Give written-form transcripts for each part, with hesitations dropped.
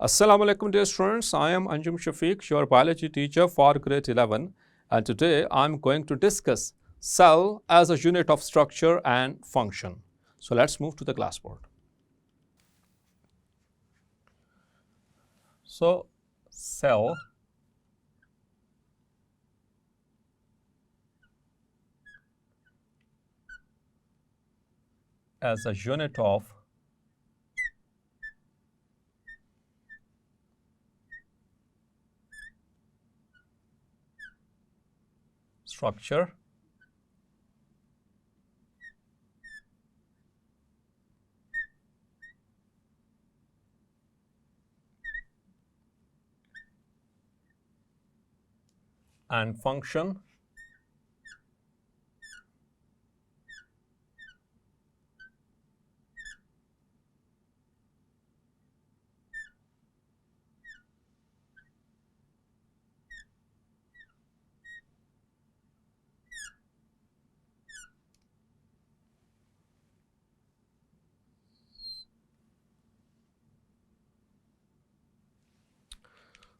Assalamu alaikum dear students, I am Anjum Shafiq, your biology teacher for grade 11, and today I am going to discuss cell as a unit of structure and function. So let's move to the classboard. So cell as a unit of structure and function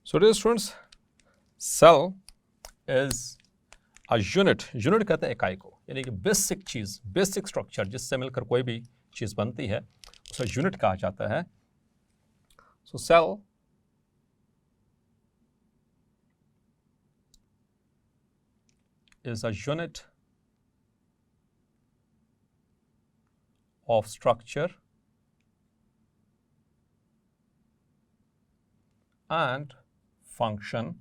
So dear students, cell is a unit कहते हैं इकाई को, यानी कि basic चीज़, basic structure जिससे मिलकर कोई भी चीज़ बनती है उसे यूनिट कहा जाता है. So cell is a unit of structure and function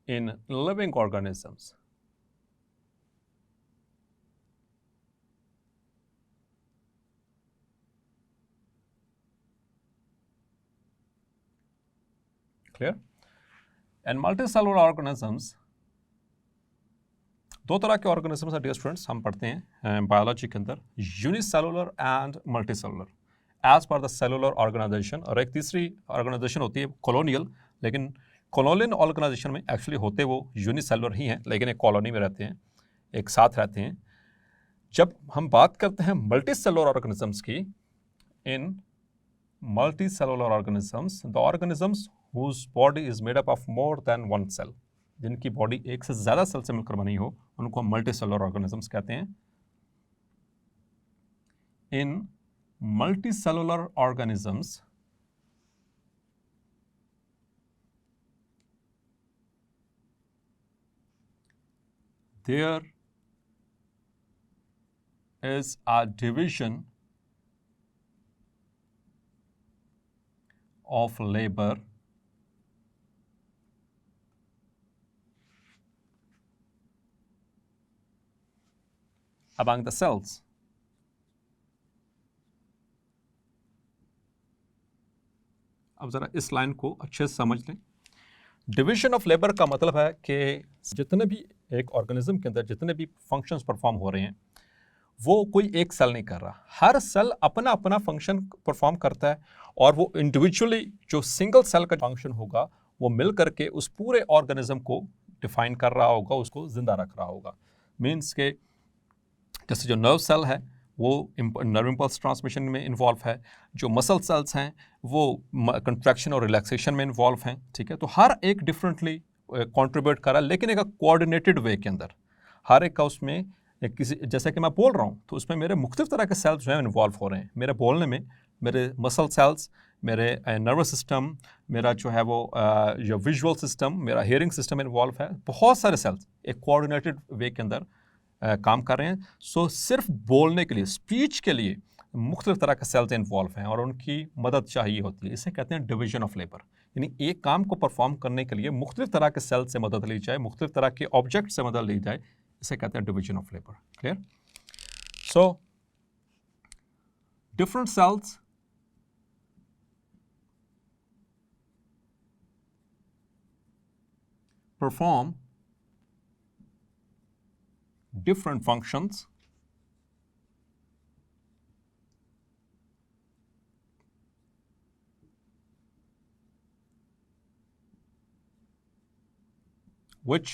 in living organisms. Clear? And multicellular organisms, दो तरह के ऑर्गेनिजम्स हैं डियर स्टूडेंट्स, हम पढ़ते हैं बायोलॉजी के अंदर, unicellular and multicellular as per the cellular organisation. और एक तीसरी ऑर्गेनाइजेशन होती है कॉलोनियल, लेकिन कॉलोनियल ऑर्गेनाइजेशन में एक्चुअली होते वो यूनिसेलुलर ही हैं, लेकिन एक कॉलोनी में रहते हैं, एक साथ रहते हैं. जब हम बात करते हैं मल्टीसेलुलर ऑर्गेनिजम्स की, in multicellular organisms the organisms whose body is made up of more than one cell, जिनकी बॉडी एक से ज़्यादा सेल से मिलकर बनी हो, उनको हम मल्टीसेलुलर ऑर्गेनिजम्स कहते हैं. In multicellular organisms there is a division of labor among the cells. अब ज़रा इस लाइन को अच्छे से समझ लें. डिवीजन ऑफ लेबर का मतलब है कि जितने भी एक ऑर्गेनिज्म के अंदर जितने भी फंक्शंस परफॉर्म हो रहे हैं वो कोई एक सेल नहीं कर रहा, हर सेल अपना अपना फंक्शन परफॉर्म करता है, और वो इंडिविजुअली जो सिंगल सेल का फंक्शन होगा वो मिल करके उस पूरे ऑर्गेनिज्म को डिफाइन कर रहा होगा, उसको जिंदा रख रहा होगा. मीन्स के जैसे जो नर्व सेल है वो नर्व इम्पल्स ट्रांसमिशन में इन्वॉल्व है, जो मसल सेल्स हैं वो कंट्रैक्शन और रिलैक्सेशन में इन्वॉल्व हैं. ठीक है, तो हर एक डिफरेंटली कंट्रीब्यूट कर रहा है, लेकिन एक कोऑर्डिनेटेड वे के अंदर. हर एक का उसमें एक किसी, जैसे कि मैं बोल रहा हूँ तो उसमें मेरे मुख्तलिफ तरह के सेल्स जो हैं इन्वॉल्व हो रहे हैं. मेरे बोलने में मेरे मसल सेल्स, मेरे नर्वस सिस्टम, मेरा जो है वो जो विजुअल सिस्टम, मेरा हियरिंग सिस्टम इन्वॉल्व है. बहुत सारे सेल्स एक कोऑर्डिनेटेड वे के अंदर काम कर रहे हैं. सो सिर्फ बोलने के लिए, स्पीच के लिए मुख्तलिफ तरह के सेल्स इन्वॉल्व हैं और उनकी मदद चाहिए होती है. इसे कहते हैं डिवीजन ऑफ लेबर, यानी एक काम को परफॉर्म करने के लिए मुख्तलिफ तरह के सेल से मदद ली जाए, मुख्तलिफ तरह के ऑब्जेक्ट से मदद ली जाए, इसे कहते हैं division of labour. Clear? So different cells perform different functions which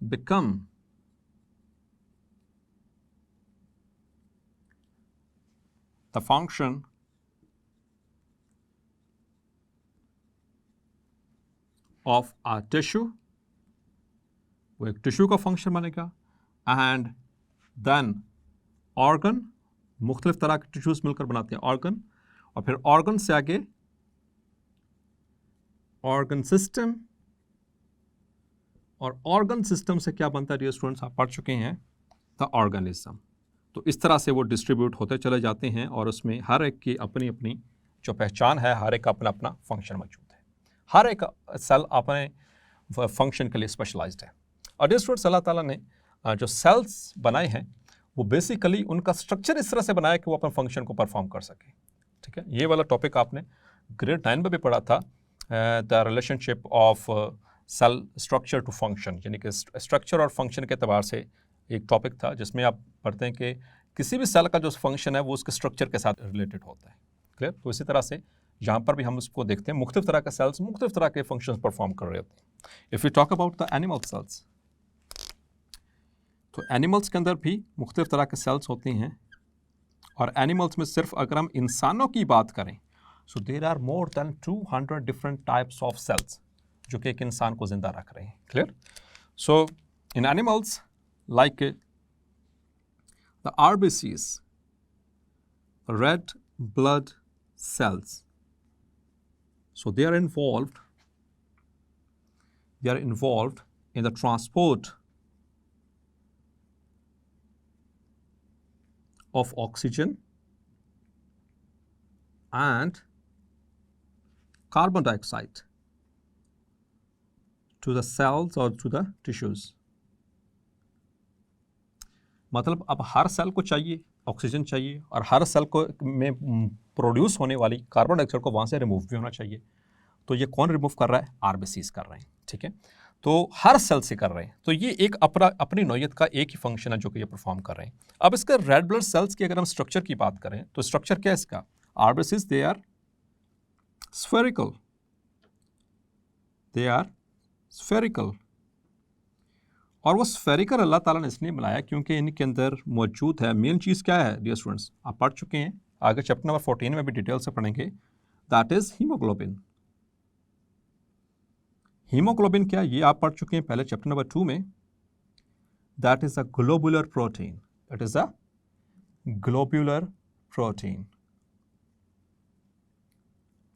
become the function of a tissue, वो एक टिश्यू का फंक्शन बनेगा, एंड देन ऑर्गन, मुख्तलिफ तरह के टिश्यूज मिलकर बनाते हैं ऑर्गन, और फिर ऑर्गन से आगे ऑर्गन सिस्टम, और ऑर्गन सिस्टम से क्या बनता है डियर स्टूडेंट्स, आप पढ़ चुके हैं, द ऑर्गेनिज्म। तो इस तरह से वो डिस्ट्रीब्यूट होते चले जाते हैं और उसमें हर एक की अपनी अपनी जो पहचान है, हर एक का अपना अपना फंक्शन मौजूद है, हर एक सेल अपने फंक्शन के लिए स्पेशलाइज्ड है। और डियर स्टूडेंट्स, अल्लाह ताला ने जो सेल्स बनाए हैं वो बेसिकली उनका स्ट्रक्चर इस तरह से बनाया कि वो अपने फंक्शन को परफॉर्म कर सके। ठीक है, ये वाला टॉपिक आपने ग्रेड 9 में भी पढ़ा था, the relationship of cell structure to function, यानी कि स्ट्रक्चर और फंक्शन के एतबार से एक टॉपिक था जिसमें आप पढ़ते हैं कि किसी भी सेल का जो फंक्शन है वो उसके स्ट्रक्चर के साथ रिलेटेड होता है। क्लियर? तो इसी तरह से यहाँ पर भी हम उसको देखते हैं, मुख्तलिफ तरह के सेल्स मुख्तलिफ तरह के फंक्शंस परफॉर्म कर रहे होते हैं। If you talk about the animal cells, तो एनिमल्स के अंदर भी मुख्तलिफ तरह के सेल्स होते हैं, और एनिमल्स में सिर्फ अगर हम इंसानों की बात करें, so there are more than 200 different types of cells जो कि एक इंसान को जिंदा रख रहे हैं। Clear? So in animals like the RBCs, red blood cells, so they are involved in the transport of oxygen and carbon dioxide to the cells or to the tissues. मतलब अब हर सेल को चाहिए ऑक्सीजन चाहिए, और हर cell को में produce होने वाली कार्बन डाइऑक्साइड को वहाँ से रिमूव भी होना चाहिए। तो ये कौन रिमूव कर रहा है? RBCs कर रहे हैं। ठीक है, तो हर सेल से कर रहे हैं। तो ये एक अपनी नौयत का एक ही फंक्शन है जो कि ये परफॉर्म कर रहे हैं। अब इसका रेड ब्लड सेल्स की अगर हम स्ट्रक्चर की बात करें तो स्ट्रक्चर क्या है इसका? RBCs दे आर स्फेरिकल, और वो स्फेरिकल अल्लाह ताला ने इसलिए बनाया क्योंकि इनके अंदर मौजूद है मेन चीज़ क्या है डियर स्टूडेंट्स, आप पढ़ चुके हैं, आगे चैप्टर नंबर 14 में भी डिटेल से पढ़ेंगे, दैट इज हीमोग्लोबिन। हीमोग्लोबिन क्या, ये आप पढ़ चुके हैं पहले चैप्टर नंबर 2 में, that is a globular protein, that is a globular protein.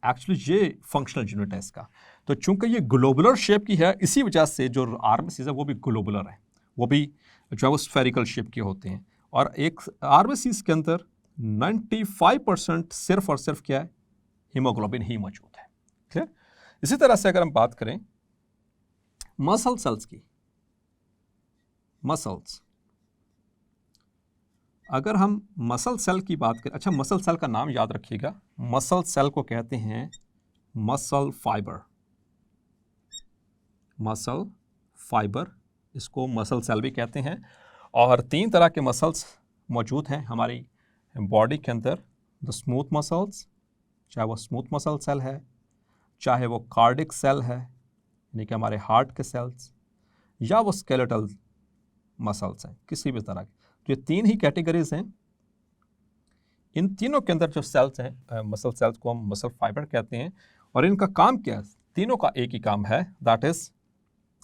Actually ये फंक्शनल यूनिट है इसका। तो चूंकि ये ग्लोबुलर शेप की है, इसी वजह से जो RBCs है वो भी ग्लोबुलर है, वो भी जो है वो स्फेरिकल शेप के होते हैं। और एक RBCs के अंदर 95% सिर्फ और सिर्फ क्या है? हीमोग्लोबिन ही मौजूद है। ठीक? इसी तरह से अगर हम बात करें मसल सेल्स की, मसल्स, अगर हम मसल सेल की बात करें, अच्छा मसल सेल का नाम याद रखिएगा, मसल सेल को कहते हैं मसल फाइबर, मसल फाइबर, इसको मसल सेल भी कहते हैं। और 3 तरह के मसल्स मौजूद हैं हमारी बॉडी के अंदर, द स्मूथ मसल्स, चाहे वो स्मूथ मसल सेल है, चाहे वो कार्डिक सेल है यानी कि हमारे हार्ट के सेल्स, या वो स्केलेटल मसल्स हैं किसी भी तरह के। तो ये 3 ही कैटेगरीज हैं। इन तीनों के अंदर जो सेल्स हैं मसल सेल्स को हम मसल फाइबर कहते हैं, और इनका काम क्या है? तीनों का एक ही काम है, that is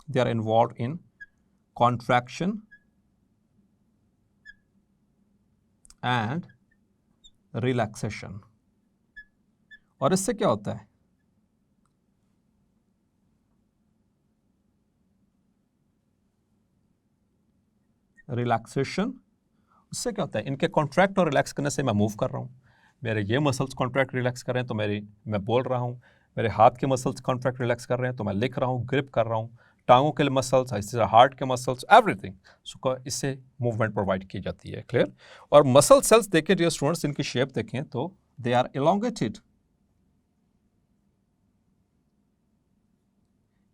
they are involve in contraction and relaxation. और इससे क्या होता है? रिलैक्सेशन, उससे क्या होता है? इनके कॉन्ट्रैक्ट और रिलैक्स करने से मैं मूव कर रहा हूँ, मेरे ये मसल्स कॉन्ट्रैक्ट रिलैक्स कर रहे हैं तो मैं बोल रहा हूँ, मेरे हाथ के मसल्स कॉन्ट्रैक्ट रिलैक्स कर रहे हैं तो मैं लिख रहा हूँ, ग्रिप कर रहा हूँ, टांगों के मसल्स, इसी तरह हार्ट के मसल्स, एवरीथिंग, सो इससे मूवमेंट प्रोवाइड की जाती है। क्लियर? और मसल सेल्स देखें डियर स्टूडेंट्स, इनकी शेप देखें तो दे आर एलोंगेटेड,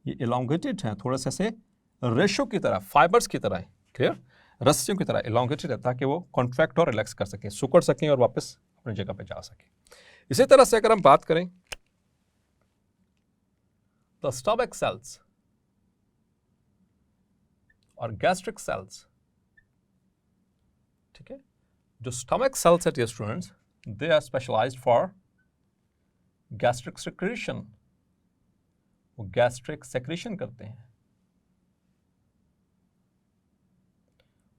ये एलोंगेटेड है, थोड़ा सा से रेशो की तरह, फाइबर्स की तरह है। क्लियर? रस्सियों की तरह एलोंगेटेड है ताकि वो कॉन्ट्रैक्ट और रिलैक्स कर सकें, सुकड़ सकें और वापस अपनी जगह पे जा सकें। इसी तरह से अगर हम बात करें द स्टमक सेल्स और गैस्ट्रिक सेल्स, ठीक है, जो स्टमक सेल्स है dear students, they are specialised for gastric secretion, वो गैस्ट्रिक सेक्रेशन करते हैं।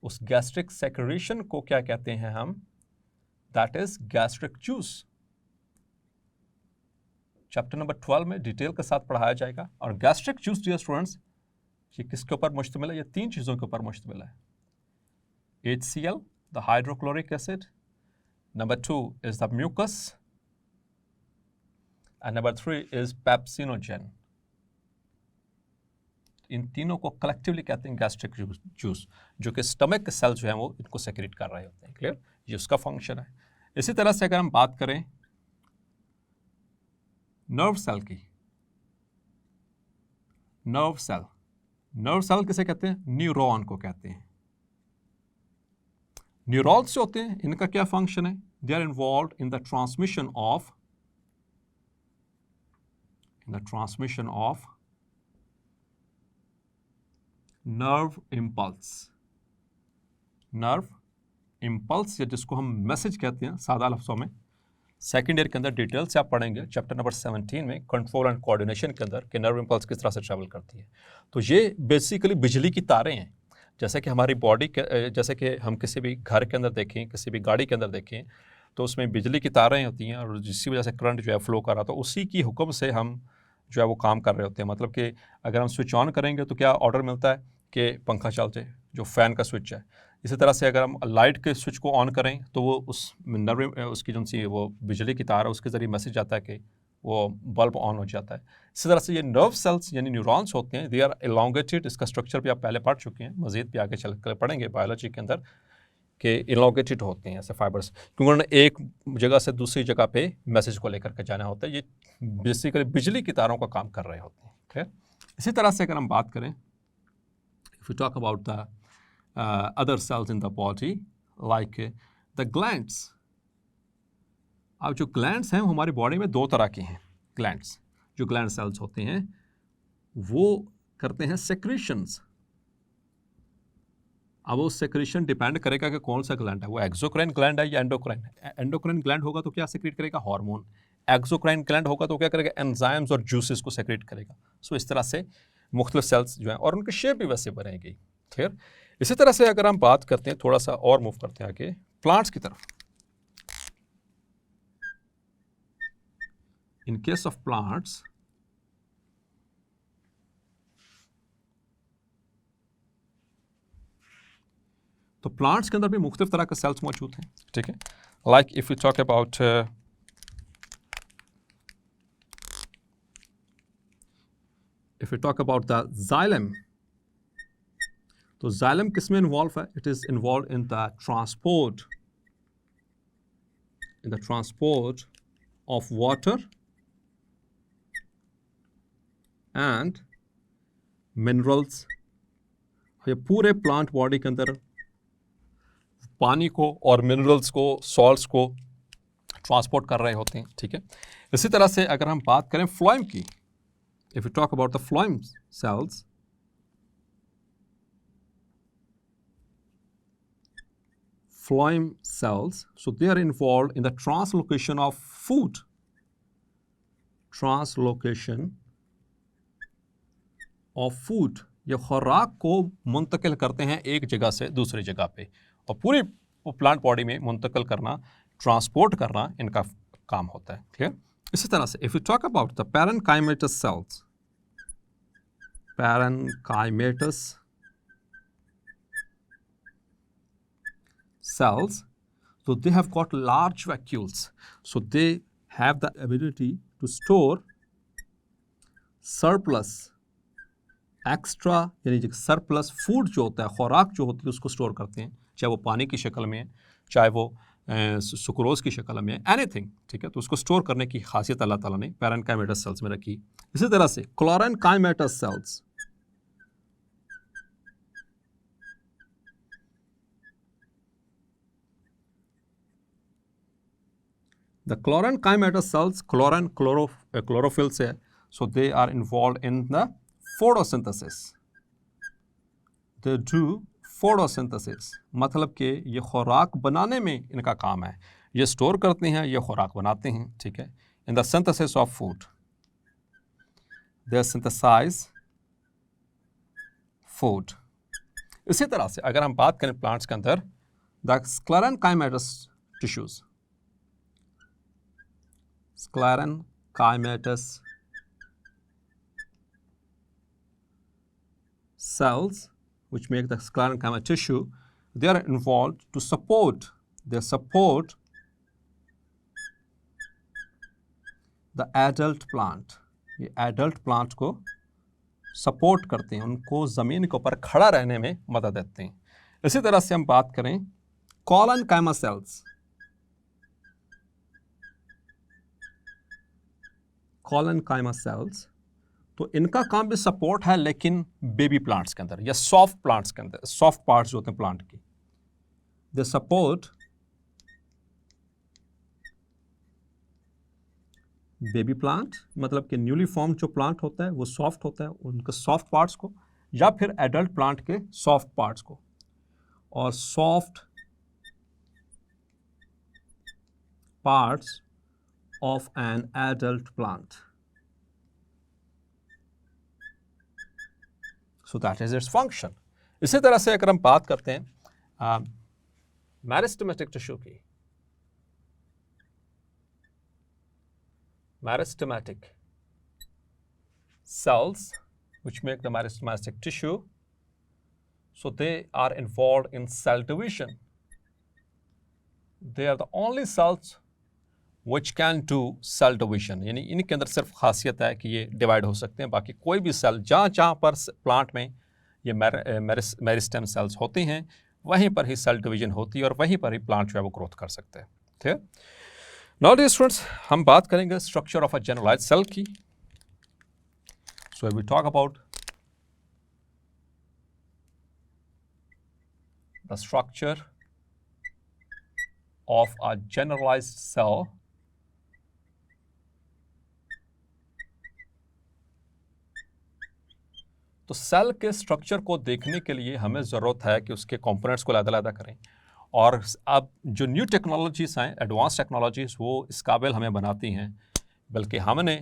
उस गैस्ट्रिक सेक्रेशन को क्या कहते हैं हम? That is gastric juice. Chapter number 12 में डिटेल के साथ पढ़ाया जाएगा। और गैस्ट्रिक जूस डियर स्टूडेंट्स, ये किसके ऊपर मुश्तमिल है? ये 3 चीज़ों के ऊपर मुश्तमिल है। HCl, the hydrochloric acid, number 2 is the mucus, and number 3 is pepsinogen. इन तीनों को कलेक्टिवली कहते हैं गैस्ट्रिक जूस, जो कि स्टमक के सेल जो है वो इनको सेक्रेट कर रहे होते हैं। क्लियर? ये उसका फंक्शन है। इसी तरह से अगर हम बात करें नर्व सेल की, नर्व सेल किसे कहते हैं? न्यूरॉन को कहते हैं। न्यूरॉन्स जो होते हैं इनका क्या फंक्शन है? They are involve in the transmission of nerve impulse, या जिसको हम मैसेज कहते हैं सादा लफ्ज़ों में। सेकेंड ईयर के अंदर डिटेल से आप पढ़ेंगे चैप्टर नंबर 17 में कंट्रोल एंड कोऑर्डिनेशन के अंदर कि नर्व इम्पल्स किस तरह से ट्रैवल करती है। तो ये बेसिकली बिजली की तारें हैं। जैसे कि हमारी बॉडी के, जैसे कि हम किसी भी घर के अंदर देखें, किसी भी गाड़ी के अंदर देखें, तो उसमें बिजली की तारें होती हैं और जिसकी वजह से करंट जो है फ्लो कर रहा, तो उसी की हुक्म से हम जो है वो काम कर रहे होते हैं। मतलब कि अगर हम स्विच ऑन करेंगे तो क्या ऑर्डर मिलता है कि पंखा चल जाए, जो फ़ैन का स्विच है। इसी तरह से अगर हम लाइट के स्विच को ऑन करें तो वो उस नर्व, उसकी जो सी वो बिजली की तार है उसके ज़रिए मैसेज आता है कि वो बल्ब ऑन हो जाता है। इसी तरह से ये नर्व सेल्स यानी न्यूरॉन्स होते हैं, दे आर एलोंगेटेड। इसका स्ट्रक्चर भी आप पहले पढ़ चुके हैं, मज़ीद भी आगे चल कर पढ़ेंगे बायोलॉजी के अंदर कि एलोंगेटेड होते हैं ऐसे फाइबर्स, क्योंकि उन्होंने एक जगह से दूसरी जगह पे मैसेज को लेकर के जाना होता है। ये बेसिकली बिजली की तारों का काम कर रहे होते हैं। ठीक? इसी तरह से अगर हम बात करें, if you talk about the other cells in the body like the glands। अब जो glands हैं हमारी बॉडी में 2 तरह के हैं। glands, जो gland cells होते हैं वो करते हैं secretions। अब वो secretion डिपेंड करेगा कि कौन सा ग्लैंड है, वो एक्सोक्राइन ग्लैंड है या एंडोक्राइन। एंडोक्राइन ग्लैंड होगा तो क्या सेक्रेट करेगा? हार्मोन। एक्सोक्राइन ग्लैंड होगा तो क्या करेगा? एंजाइम्स और जूसेस को सेक्रेट करेगा। सो इस तरह से मुख्तलिफ सेल्स जो हैं और उनकी शेप भी वैसे बनेगी। ठीक? इसी तरह से अगर हम बात करते हैं, थोड़ा सा और मूव करते हैं आगे प्लांट्स की तरफ। इन केस ऑफ प्लांट्स, तो प्लांट्स के अंदर भी मुख्तलिफ तरह के सेल्स मौजूद हैं। ठीक है? Like if you talk about the xylem, तो जाइलम किस में इन्वॉल्व है? It is involve in the transport of water and minerals. ये पूरे प्लांट बॉडी के अंदर पानी को और मिनरल्स को, सॉल्ट्स को ट्रांसपोर्ट कर रहे होते हैं। ठीक है? इसी तरह से अगर हम बात करें फ्लोएम की, if you talk about the phloem cells, phloem cells, so they are involved in the translocation of food, ये खुराक को मुंतकिल करते हैं एक जगह से दूसरी जगह पे, और पूरी प्लांट बॉडी में मुंतकिल करना, ट्रांसपोर्ट करना इनका काम होता है। क्लियर? इसी तरह से if you talk about the parenchymatous cells, so they have got large vacuoles, so they have the ability to store surplus, extra यानी surplus food जो होता है, खुराक जो होती है उसको स्टोर करते हैं, चाहे वो पानी की शक्ल में है, चाहे वो सुक्रोज की शक्ल में है, एनीथिंग। ठीक है? तो उसको स्टोर करने की खासियत अल्लाह ताला ने पैरेन्काइमेटस सेल्स में रखी। इसी तरह से क्लोरेन्काइमेटस sales, the chlorenchymatous cells, chlorophyll से, so they are involved in the photosynthesis, they do photosynthesis, मतलब कि ये खुराक बनाने में इनका काम है। ये स्टोर करते हैं, ये खुराक बनाते हैं, ठीक है। In the synthesis of food, they synthesise food. इसी तरह से अगर हम बात करें प्लांट्स के अंदर, the sclerenchymatous tissues, sclerenchymatous cells which make the sclerenchyma tissue, they are involved to support, they support the adult plant. ये adult plant को सपोर्ट करते हैं, उनको ज़मीन के ऊपर खड़ा रहने में मदद देते हैं। इसी तरह से हम बात करें कॉलनकाइमा सेल्स, कॉलनकाइमा सेल्स, तो इनका काम भी सपोर्ट है, लेकिन बेबी प्लांट्स के अंदर या सॉफ्ट प्लांट्स के अंदर, सॉफ्ट पार्ट्स जो होते हैं प्लांट की, दे सपोर्ट बेबी प्लांट, मतलब कि न्यूली फॉर्म जो प्लांट होता है वो सॉफ्ट होता है, उनके सॉफ्ट पार्ट्स को, या फिर एडल्ट प्लांट के सॉफ्ट पार्ट्स को। और soft parts of an adult plant, so that is its function. इसी तरह से अगर हम बात करते हैं मेरिस्टेमेटिक टिश्यू की, meristematic cells which make the meristematic tissue, so they are involved in cell division. They are the only cells which can do cell division, यानी इनके अंदर सिर्फ खासियत है कि ये डिवाइड हो सकते हैं, बाकी कोई भी सेल जहाँ पर प्लांट में ये मेरिस्टेम सेल्स होती हैं वहीं पर ही सेल डिवीजन होती है और वहीं पर ही प्लांट जो है वो ग्रोथ कर सकते हैं, ठीक है। नाउ डियर स्टूडेंट्स, हम बात करेंगे structure of a generalised cell की। So we talk about the structure of a generalized cell, तो सेल के स्ट्रक्चर को देखने के लिए हमें ज़रूरत है कि उसके कंपोनेंट्स को अलग-अलग करें। और अब जो न्यू टेक्नोलॉजीज़ हैं, एडवांस टेक्नोलॉजीज़, वो इस काबिल हमें बनाती हैं, बल्कि हमने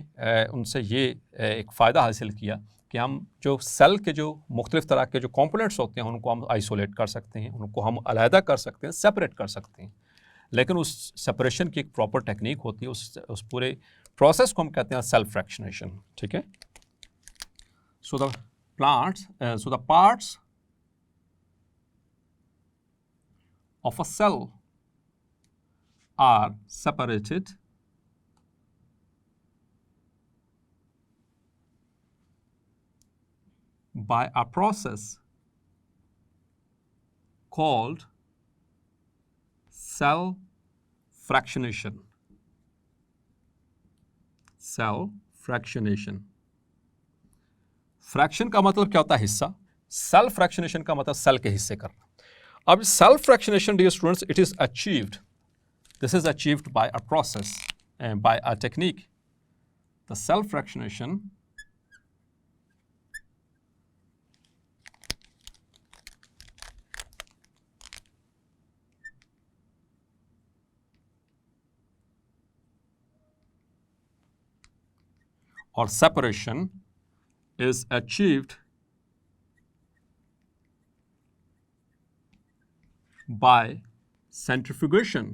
उनसे ये एक फ़ायदा हासिल किया कि हम जो सेल के जो मुख्तलिफ तरह के जो कंपोनेंट्स होते हैं उनको हम आइसोलेट कर सकते हैं, उनको हम अलहदा कर सकते हैं, सेपरेट कर सकते हैं। लेकिन उस सेपरेशन की एक प्रॉपर टेक्निक होती है, उस पूरे प्रोसेस को हम कहते हैं सेल फ्रैक्शनेशन, ठीक है। So the parts of a cell are separated by a process called cell fractionation. Cell fractionation. Fraction का मतलब क्या होता है? हिस्सा। सेल फ्रैक्शनेशन का मतलब सेल के हिस्से करना। अब cell fractionation, dear students, it is achieved, this is achieved by a process and by a technique. The cell fractionation or separation is achieved by centrifugation.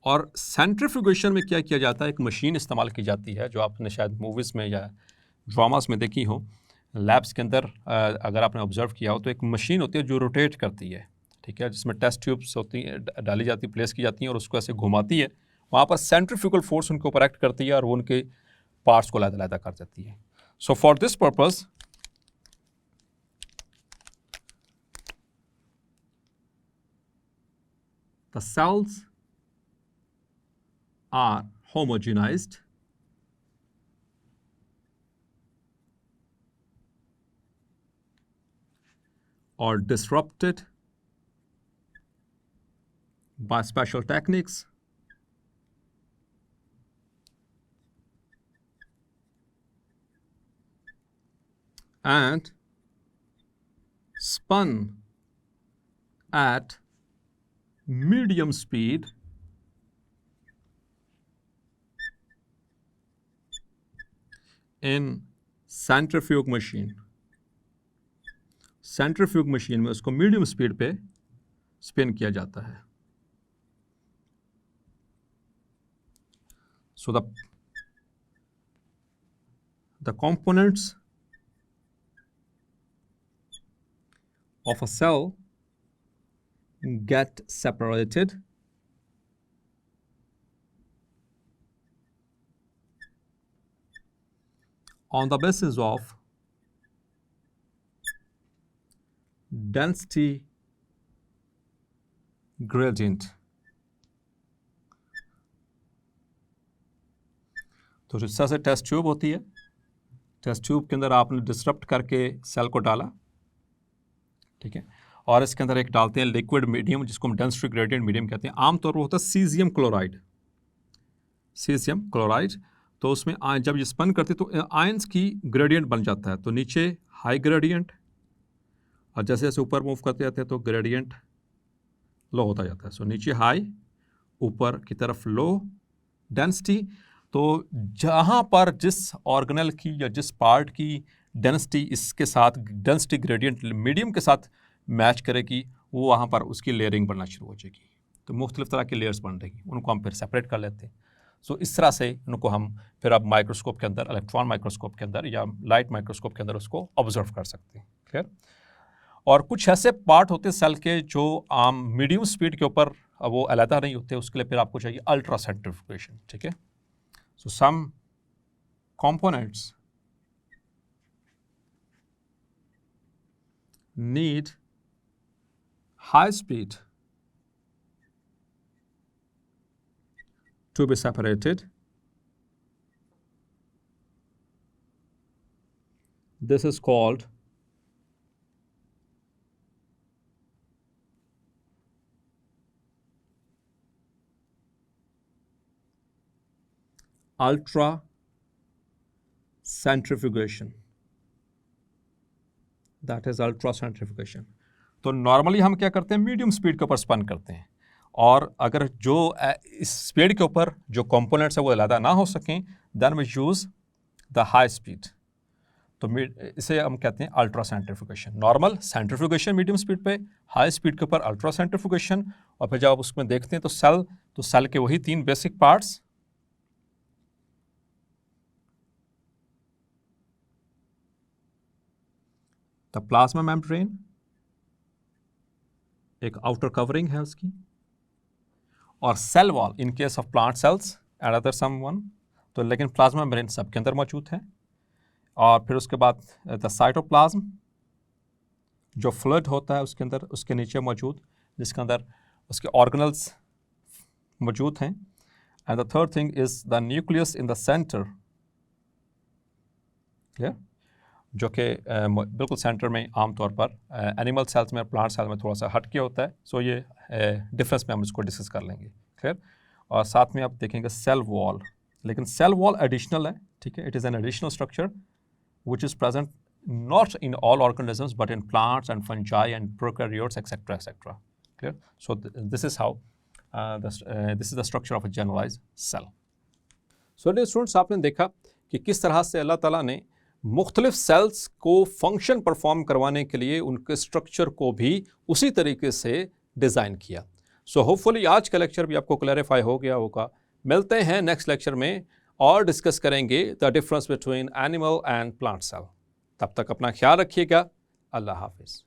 और सेंट्रीफ्यूगेशन में क्या किया जाता है? एक मशीन इस्तेमाल की जाती है जो आपने शायद मूवीज़ में या ड्रामास में देखी हो। लैब्स के अंदर अगर आपने ऑब्जर्व किया हो तो एक मशीन होती है जो रोटेट करती है, ठीक है, जिसमें टेस्ट ट्यूब्स होती हैं, डाली जाती, प्लेस की जाती हैं और उसको ऐसे घुमाती है। वहाँ पर सेंट्रीफ्यूगल फोर्स उनके ऊपर एक्ट करती है और वो उनके पार्ट्स को अलग-अलग कर देती है। So for this purpose the cells are homogenized or disrupted by special techniques and spun at medium speed in centrifuge machine. Centrifuge machine में उसको मीडियम स्पीड पे स्पिन किया जाता है. So the components of a cell get separated on the basis of density gradient. तो जिस तरह से टेस्ट ट्यूब होती है, टेस्ट ट्यूब के अंदर आपने डिसरप्ट करके सेल को डाला, ठीक है, और इसके अंदर एक डालते हैं लिक्विड मीडियम जिसको हम डेंसिटी ग्रेडियंट मीडियम कहते हैं. आमतौर पर होता है सीजियम क्लोराइड. सीजियम क्लोराइड तो उसमें जब ये स्पन करती है तो आयंस की ग्रेडियंट बन जाता है. तो नीचे हाई ग्रेडियंट और जैसे जैसे ऊपर मूव करते जाते हैं तो ग्रेडियंट लो होता जाता है. सो नीचे हाई, ऊपर की तरफ लो डेंसिटी. तो जहाँ पर जिस ऑर्गेनल की या जिस पार्ट की डेंसिटी इसके साथ डेंसिटी ग्रेडियंट मीडियम के साथ मैच करेगी, वो वहाँ पर उसकी लेयरिंग बनना शुरू हो जाएगी. तो मुख्तलिफ तरह की लेयर्स बन रहेगी, उनको हम फिर सेपरेट कर लेते हैं. सो इस तरह से उनको हम फिर अब माइक्रोस्कोप के अंदर, इलेक्ट्रॉन माइक्रोस्कोप के अंदर या लाइट माइक्रोस्कोप के अंदर उसको ऑब्जर्व कर सकते हैं. क्लियर. और कुछ ऐसे पार्ट होते हैं सेल के जो आम मीडियम स्पीड के ऊपर वो अलहदा नहीं होते, उसके लिए फिर आपको चाहिए अल्ट्रा सेंट्रीफ्यूगेशन. ठीक है. सो सम components need high speed to be separated. This is called ultra centrifugation. That is ultra centrifugation. तो नॉर्मली हम क्या करते हैं, मीडियम स्पीड के ऊपर स्पन करते हैं, और अगर जो इस स्पीड के ऊपर जो कंपोनेंट्स है वो अलहदा ना हो सकें, then we use the high speed. तो इसे हम कहते हैं ultra centrifugation. Normal centrifugation medium speed पे, हाई स्पीड के ऊपर अल्ट्रा सेंट्रीफ्यूगेशन. और फिर जब आप उसमें देखते हैं तो सेल के वही 3 basic parts, the plasma membrane, एक आउटर कवरिंग है उसकी, और cell wall in case of plant cells and other some one. तो लेकिन प्लाज्मा मेम्ब्रेन सबके अंदर मौजूद है. और फिर उसके बाद द साइटोप्लाज्म जो फ्लूइड होता है उसके अंदर, उसके नीचे मौजूद, जिसके अंदर उसके ऑर्गेनल्स मौजूद हैं. And the third thing is the nucleus in the centre. Clear. जो कि बिल्कुल सेंटर में आमतौर पर एनिमल सेल्स में, प्लांट सेल में थोड़ा सा हट के होता है. सो ये डिफरेंस में हम इसको डिस्कस कर लेंगे. क्लियर. और साथ में आप देखेंगे सेल वॉल, लेकिन सेल वॉल एडिशनल है. ठीक है. It is an additional structure which is present not in all organisms but in plants and fungi and prokaryotes etcetera etcetera. Clear. So this is how this is the structure of a generalised cell. So dear students, आपने देखा कि किस तरह से अल्लाह ताला ने मुख्तलिफ sales को फंक्शन परफॉर्म करवाने के लिए उनके स्ट्रक्चर को भी उसी तरीके से डिज़ाइन किया. सो होपफुली आज का लेक्चर भी आपको क्लैरिफाई हो गया होगा. मिलते हैं नेक्स्ट लेक्चर में और डिस्कस करेंगे the difference between animal and plant cell. तब तक अपना ख्याल रखिएगा. अल्लाह हाफिज़.